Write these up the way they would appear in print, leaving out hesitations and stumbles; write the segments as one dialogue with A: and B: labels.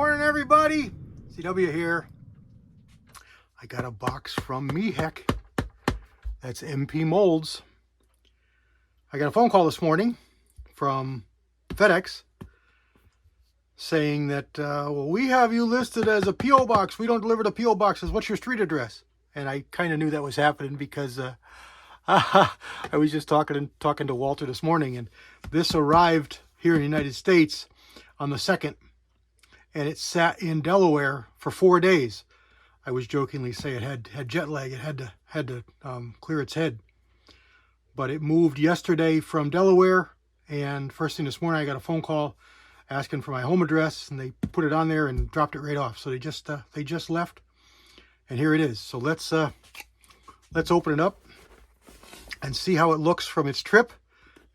A: Morning, everybody. CW here. I got a box from Mehek. That's MP Molds. I got a phone call this morning from FedEx saying that, well, we have you listed as a P.O. box. We don't deliver to P.O. boxes. What's your street address? And I kind of knew that was happening because I was just talking to Walter this morning, and this arrived here in the United States on the 2nd, and it sat in Delaware for 4 days. I was jokingly saying it had jet lag. It had to clear its head. But it moved yesterday from Delaware, and first thing this morning I got a phone call asking for my home address, and they put it on there and dropped it right off. So they just left, and here it is. So let's open it up and see how it looks from its trip,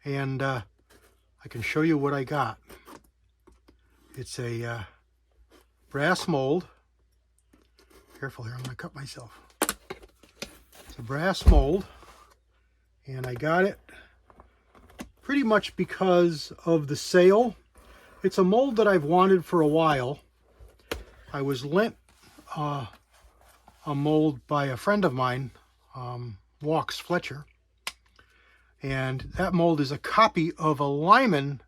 A: and I can show you what I got. It's a brass mold. Careful here, I'm going to cut myself. It's a brass mold, and I got it pretty much because of the sale. It's a mold that I've wanted for a while. I was lent a mold by a friend of mine, Walks Fletcher, and that mold is a copy of a Lyman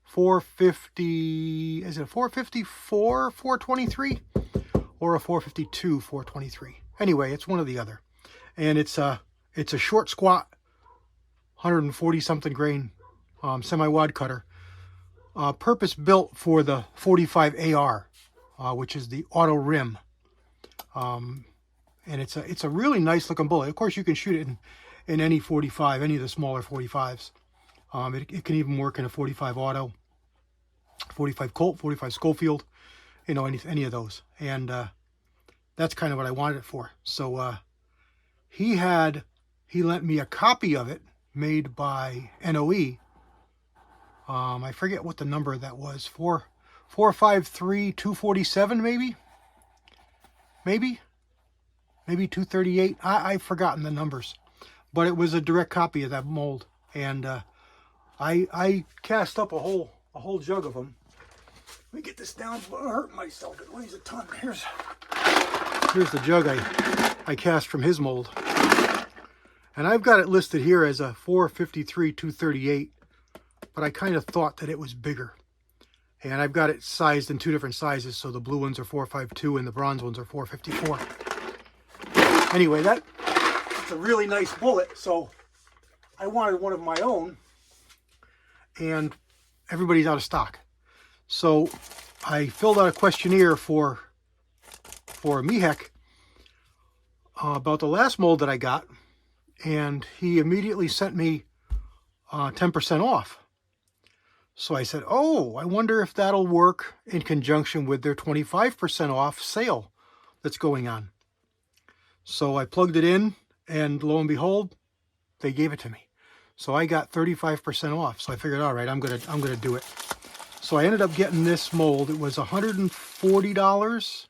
A: 450, is it a 454 423 or a 452 423? Anyway, it's one or the other, and it's a short squat 140 something grain semi-wad cutter, purpose built for the 45 AR, which is the auto rim, and it's a really nice looking bullet. Of course, you can shoot it in any 45, any of the smaller 45s. It can even work in a 45 auto, 45 Colt, 45 Schofield, you know, any of those. And that's kind of what I wanted it for. So he lent me a copy of it made by NOE. I forget what the number of that was. 453 247 maybe 238. I've forgotten the numbers, but it was a direct copy of that mold, and I cast up a whole jug of them. Let me get this down before I hurt myself. It weighs a ton. Here's the jug I cast from his mold, and I've got it listed here as a 453 238, but I kind of thought that it was bigger, and I've got it sized in two different sizes. So the blue ones are 452 and the bronze ones are 454. Anyway, it's a really nice bullet, so I wanted one of my own, and everybody's out of stock. So I filled out a questionnaire for Mehek about the last mold that I got, and he immediately sent me 10% off. So I said, oh, I wonder if that'll work in conjunction with their 25% off sale that's going on. So I plugged it in, and lo and behold, they gave it to me. So I got 35% off. So I figured, all right, I'm gonna do it. So I ended up getting this mold. It was $140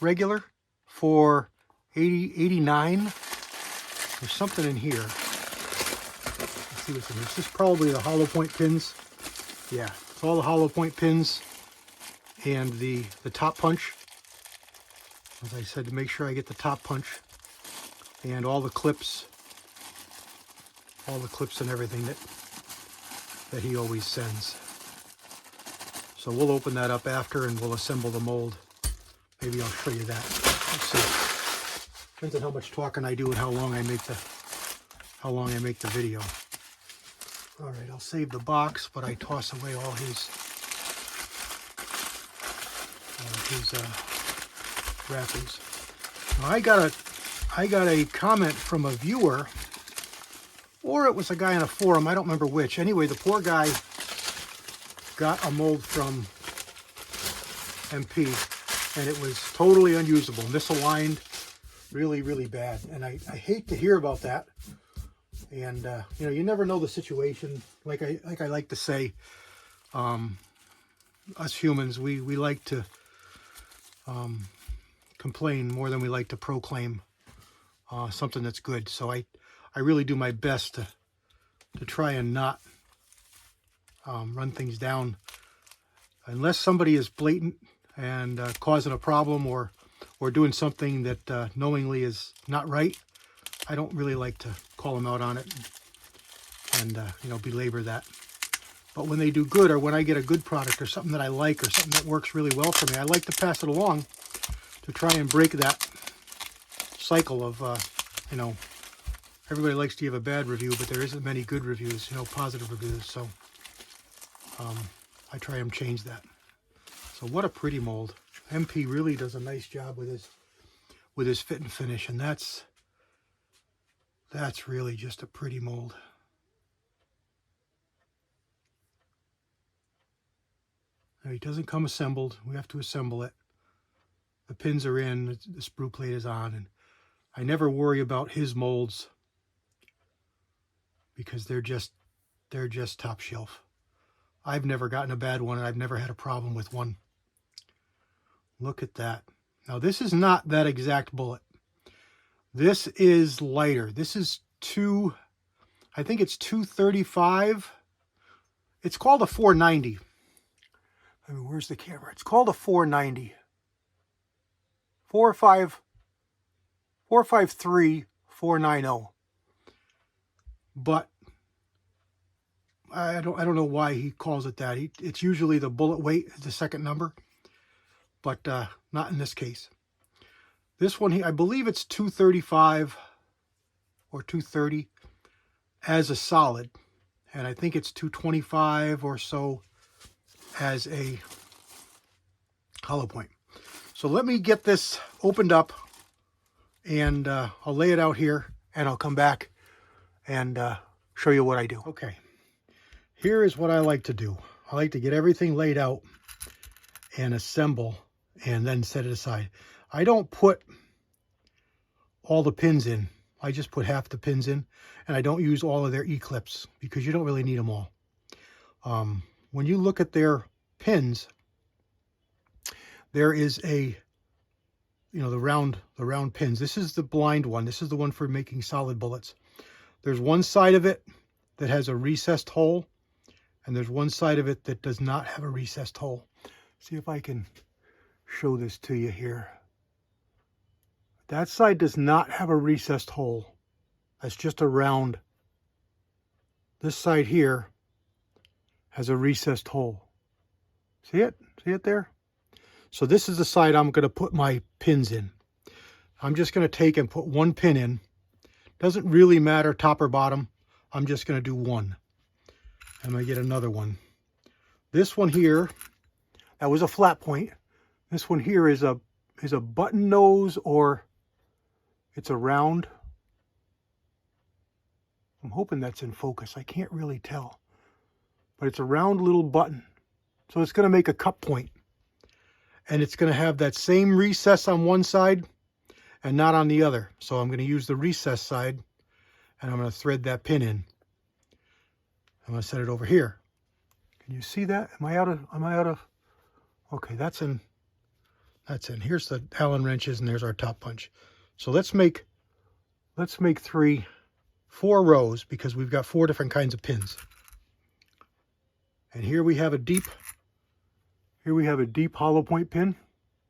A: regular for $89. There's something in here. Let's see what's in this. This is probably the hollow point pins. Yeah, it's all the hollow point pins and the top punch. As I said, to make sure I get the top punch and all the clips and everything that he always sends. So we'll open that up after, and we'll assemble the mold. Maybe I'll show you that. Let's see. Depends on how much talking I do and how long I make the video. All right, I'll save the box, but I toss away all his wrappings. Now I got a comment from a viewer, or it was a guy on a forum, I don't remember which. Anyway, the poor guy got a mold from MP, and it was totally unusable, misaligned, really, really bad. And I hate to hear about that. And you know, you never know the situation. Like I like to say, us humans, we like to complain more than we like to proclaim something that's good. So I really do my best to try and not run things down unless somebody is blatant and causing a problem or doing something that knowingly is not right, I don't really like to call them out on it and you know, belabor that. But when they do good, or when I get a good product or something that I like or something that works really well for me, I like to pass it along to try and break that cycle of, you know, everybody likes to give a bad review, but there isn't many good reviews, you know, positive reviews. So I try and change that. So what a pretty mold. MP really does a nice job with his fit and finish, and that's really just a pretty mold. Now, he doesn't come assembled. We have to assemble it. The pins are in, the sprue plate is on, and I never worry about his molds because they're just top shelf. I've never gotten a bad one, and I've never had a problem with one. Look at that. Now, this is not that exact bullet. This is lighter. This is I think it's 235. It's called a 490. I mean, where's the camera? It's called a 490. 453 490. But I don't know why he calls it that. It's usually the bullet weight is the second number, but not in this case. This one, I believe it's 235 or 230 as a solid, and I think it's 225 or so as a hollow point. So let me get this opened up, and I'll lay it out here, and I'll come back and show you what I do. Okay, here is what I like to do. I like to get everything laid out and assemble and then set it aside. I don't put all the pins in. I just put half the pins in, and I don't use all of their E-clips because you don't really need them all. When you look at their pins, there is a, you know, the round pins. This is the blind one. This is the one for making solid bullets. There's one side of it that has a recessed hole, and there's one side of it that does not have a recessed hole. See if I can show this to you here. That side does not have a recessed hole. That's just a round. This side here has a recessed hole. See it? See it there? So this is the side I'm going to put my pins in. I'm just going to take and put one pin in. Doesn't really matter top or bottom. I'm just going to do one. I'm going to get another one. This one here, that was a flat point. This one here is a button nose, or it's a round. I'm hoping that's in focus. I can't really tell. But it's a round little button. So it's going to make a cup point. And it's going to have that same recess on one side and not on the other. So I'm going to use the recess side, and I'm going to thread that pin in. I'm going to set it over here. Can you see that? Am I out of? Okay, that's in. Here's the Allen wrenches, and there's our top punch. So let's make 4 rows, because we've got 4 different kinds of pins. And here we have a deep hollow point pin,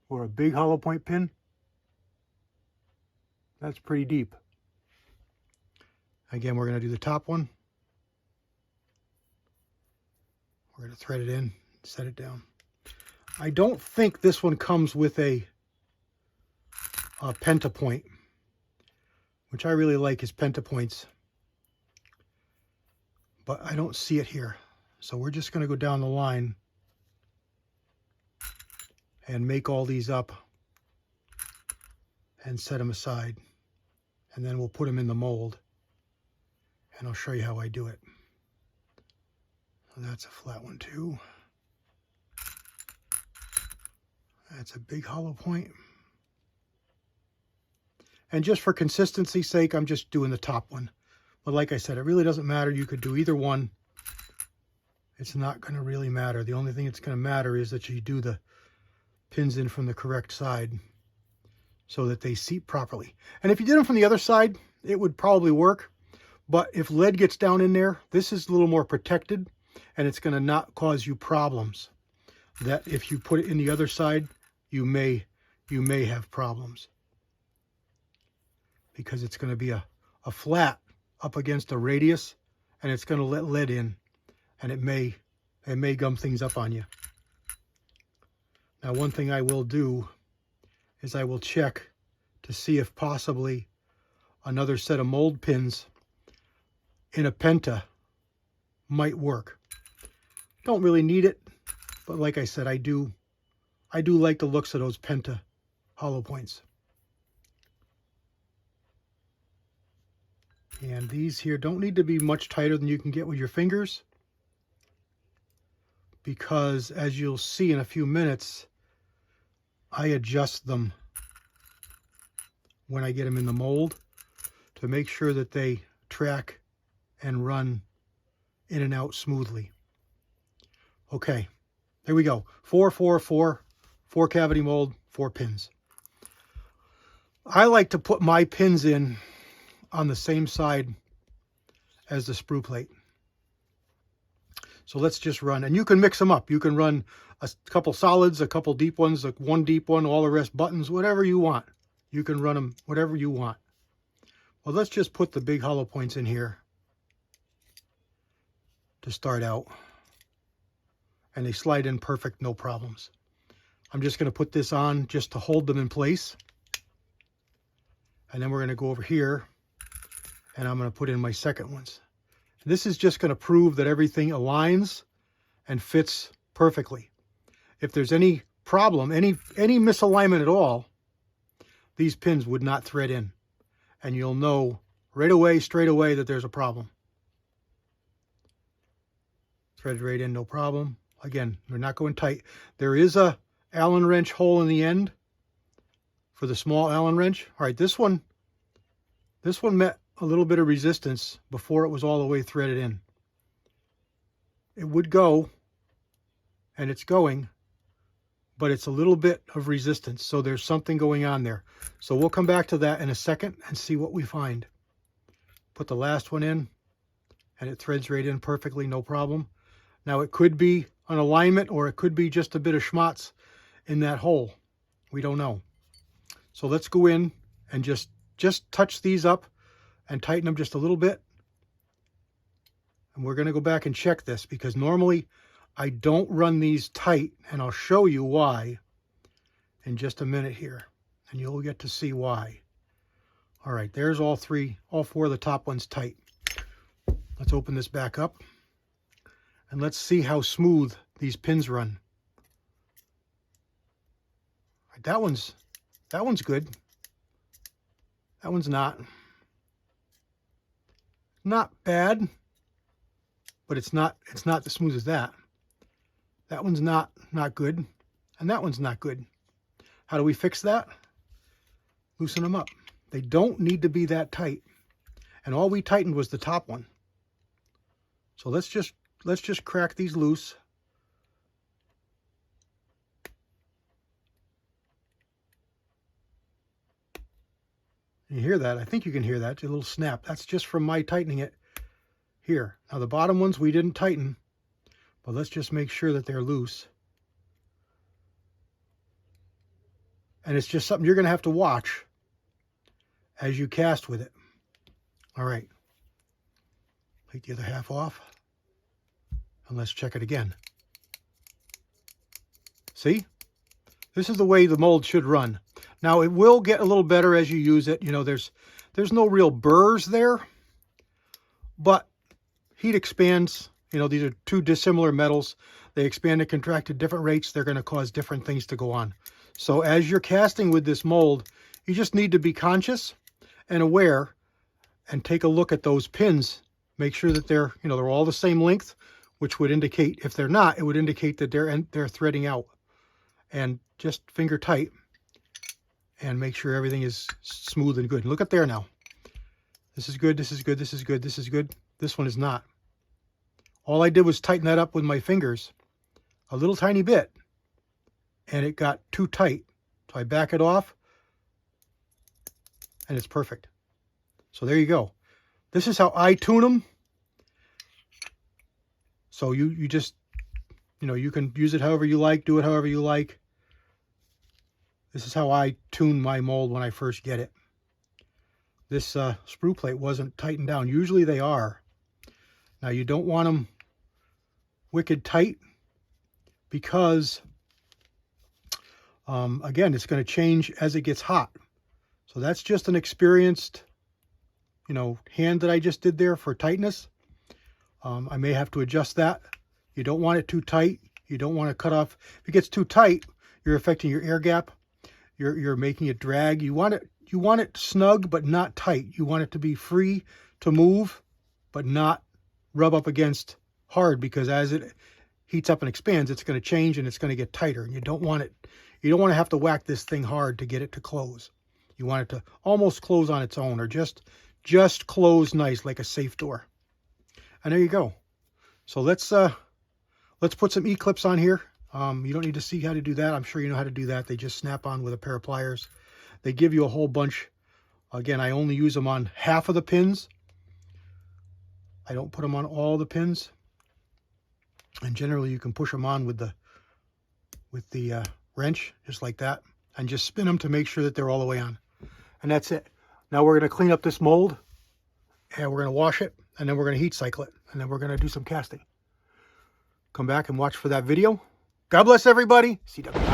A: or a big hollow point pin. That's pretty deep. Again, we're going to do the top one. We're going to thread it in, set it down. I don't think this one comes with a pentapoint, which I really like his pentapoints, but I don't see it here. So we're just going to go down the line and make all these up and set them aside. And then we'll put them in the mold, and I'll show you how I do it. So that's a flat one too. That's a big hollow point. And just for consistency's sake, I'm just doing the top one. But like I said, it really doesn't matter. You could do either one. It's not going to really matter. The only thing that's going to matter is that you do the pins in from the correct side so that they seat properly. And if you did them from the other side, it would probably work. But if lead gets down in there, this is a little more protected, and it's going to not cause you problems. that if you put it in the other side, you may have problems, because it's going to be a flat up against a radius, and it's going to let lead in, and it may gum things up on you. Now, one thing I will do is I will check to see if possibly another set of mold pins in a Penta might work. Don't really need it, but like I said, I do like the looks of those Penta hollow points. And these here don't need to be much tighter than you can get with your fingers, because as you'll see in a few minutes, I adjust them when I get them in the mold to make sure that they track and run in and out smoothly. Okay, there we go. 4 cavity mold, 4 pins. I like to put my pins in on the same side as the sprue plate. So let's just run, and you can mix them up. You can run a couple solids, a couple deep ones, like one deep one, all the rest buttons, whatever you want. You can run them whatever you want. Well, let's just put the big hollow points in here to start out. And they slide in perfect, no problems. I'm just going to put this on just to hold them in place. And then we're going to go over here, and I'm going to put in my second ones. This is just going to prove that everything aligns and fits perfectly. If there's any problem, any misalignment at all, these pins would not thread in. And you'll know right away, straight away, that there's a problem. Threaded right in, no problem. Again, they're not going tight. There is a Allen wrench hole in the end for the small Allen wrench. All right, this one met a little bit of resistance before it was all the way threaded in. It would go, and it's going, but it's a little bit of resistance, so there's something going on there. So we'll come back to that in a second and see what we find. Put the last one in, and it threads right in perfectly, no problem. Now, it could be an alignment, or it could be just a bit of schmutz in that hole. We don't know. So let's go in and just touch these up and tighten them just a little bit. And we're going to go back and check this, because normally I don't run these tight, and I'll show you why in just a minute here, and you'll get to see why. All right, there's all 4 of the top ones tight. Let's open this back up, and let's see how smooth these pins run. All right, that one's good. That one's not bad, but it's not as smooth as that. That one's not good, and that one's not good. How do we fix that? Loosen them up. They don't need to be that tight, and all we tightened was the top one. So let's just crack these loose. You hear that? I think you can hear that. A little snap. That's just from my tightening it here. Now the bottom ones we didn't tighten, but let's just make sure that they're loose. And it's just something you're going to have to watch as you cast with it. All right. Take the other half off. And let's check it again. See? This is the way the mold should run. Now, it will get a little better as you use it. You know, there's no real burrs there, but heat expands. You know, these are two dissimilar metals. They expand and contract at different rates. They're going to cause different things to go on. So as you're casting with this mold, you just need to be conscious and aware and take a look at those pins. Make sure that they're all the same length, which would indicate, if they're not, it would indicate that they're threading out. And just finger tight and make sure everything is smooth and good. Look at there now. This is good, this is good, this is good, this is good. This one is not. All I did was tighten that up with my fingers a little tiny bit, and it got too tight. So I back it off, and it's perfect. So there you go. This is how I tune them. So you just You know, you can use it however you like, do it however you like. This is how I tune my mold when I first get it. This sprue plate wasn't tightened down. Usually they are. Now you don't want them wicked tight because, again, it's going to change as it gets hot. So that's just an experienced, you know, hand that I just did there for tightness. I may have to adjust that. You don't want it too tight. You don't want to cut off. If it gets too tight, you're affecting your air gap. You're making it drag. You want it snug but not tight. You want it to be free to move but not rub up against hard, because as it heats up and expands, it's going to change and it's going to get tighter. And you don't want to have to whack this thing hard to get it to close. You want it to almost close on its own, or just close nice like a safe door. And there you go. So let's put some E-clips on here. You don't need to see how to do that. I'm sure you know how to do that. They just snap on with a pair of pliers. They give you a whole bunch. Again, I only use them on half of the pins. I don't put them on all the pins. And generally you can push them on with the wrench, just like that, and just spin them to make sure that they're all the way on. And that's it. Now we're going to clean up this mold, and we're going to wash it, and then we're going to heat cycle it, and then we're going to do some casting. Come back and watch for that video. God bless everybody. CW.